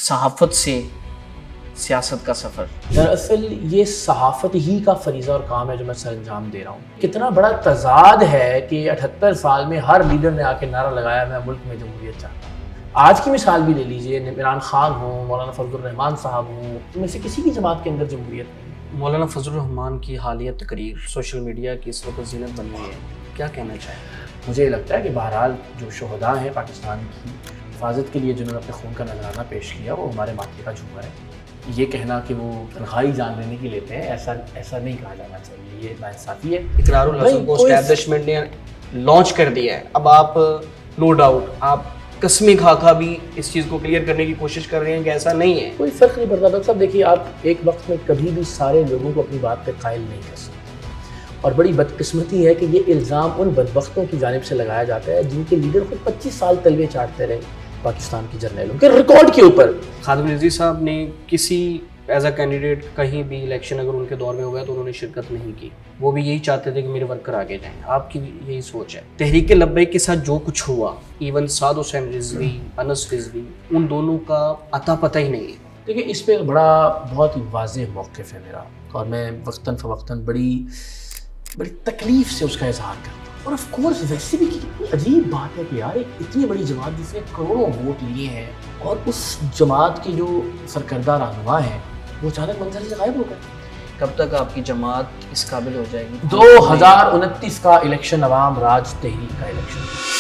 صحافت سے سیاست کا سفر؟ دراصل یہ صحافت ہی کا فریضہ اور کام ہے جو میں سر انجام دے رہا ہوں۔ کتنا بڑا تضاد ہے کہ 78 سال میں ہر لیڈر نے آ کے نعرہ لگایا میں ملک میں جمہوریت چاہتا ہوں۔ آج کی مثال بھی لے لیجئے، عمران خان ہوں، مولانا فضل الرحمان صاحب ہوں، ان میں سے کسی کی جماعت کے اندر جمہوریت نہیں۔ مولانا فضل الرحمان کی حالیہ تقریر سوشل میڈیا کی اس وقت زینت بن گئی ہے، کیا کہنا چاہیں؟ مجھے یہ لگتا ہے کہ بہرحال جو شہداء ہیں پاکستان کی حفاظت کے لیے جنہوں نے اپنے خون کا نذرانہ پیش کیا وہ ہمارے ماتھے کا جھومر ہے۔ یہ کہنا کہ وہ تنہائی جان لینے کی لیتے ہیں ایسا نہیں کہا جانا چاہیے، یہ ناانصافی ہے۔ اقرار الحسن کو اسٹیبلشمنٹ نے لانچ کر دیا ہے، اب آپ نو ڈاؤٹ آپ قسمیں کھا بھی اس چیز کو کلیئر کرنے کی کوشش کر رہے ہیں کہ ایسا نہیں ہے۔ کوئی فرق نہیں پڑتا ڈاکٹر صاحب، دیکھیے آپ ایک وقت میں کبھی بھی سارے لوگوں کو اپنی بات پہ قائل نہیں کر سکتے، اور بڑی بدقسمتی ہے کہ یہ الزام ان بدبختوں کی جانب سے لگایا جاتا ہے جن کے لیڈر خود 25 سال تلوے چاٹتے رہے پاکستان کی جرنیلوں کے ریکارڈ کے اوپر۔ خادم العزیز صاحب نے کسی ایز اے کینڈیڈیٹ کہیں بھی الیکشن اگر ان کے دور میں ہو گیا تو انہوں نے شرکت نہیں کی، وہ بھی یہی چاہتے تھے کہ میرے ورکر آگے جائیں۔ آپ کی یہی سوچ ہے؟ تحریک لبیک کے ساتھ جو کچھ ہوا، ایون سعد حسین رضوی، انس رضوی، ان دونوں کا اتا پتہ ہی نہیں ہے۔ دیکھیں اس پہ بہت ہی واضح موقف ہے میرا، اور میں وقتاً فوقتاً بڑی تکلیف سے اس کا اظہار کرتا ہوں۔ اور آف کورس ویسے بھی کتنی عجیب بات ہے کہ یار ایک اتنی بڑی جماعت جس نے کروڑوں ووٹ لیے ہیں، اور اس جماعت کی جو سرکردہ رہنما ہیں وہ اچانک منظر سے غائب ہو گئے۔ کب تک آپ کی جماعت اس قابل ہو جائے گی؟ 2029 کا الیکشن عوام راج تحریک کا الیکشن۔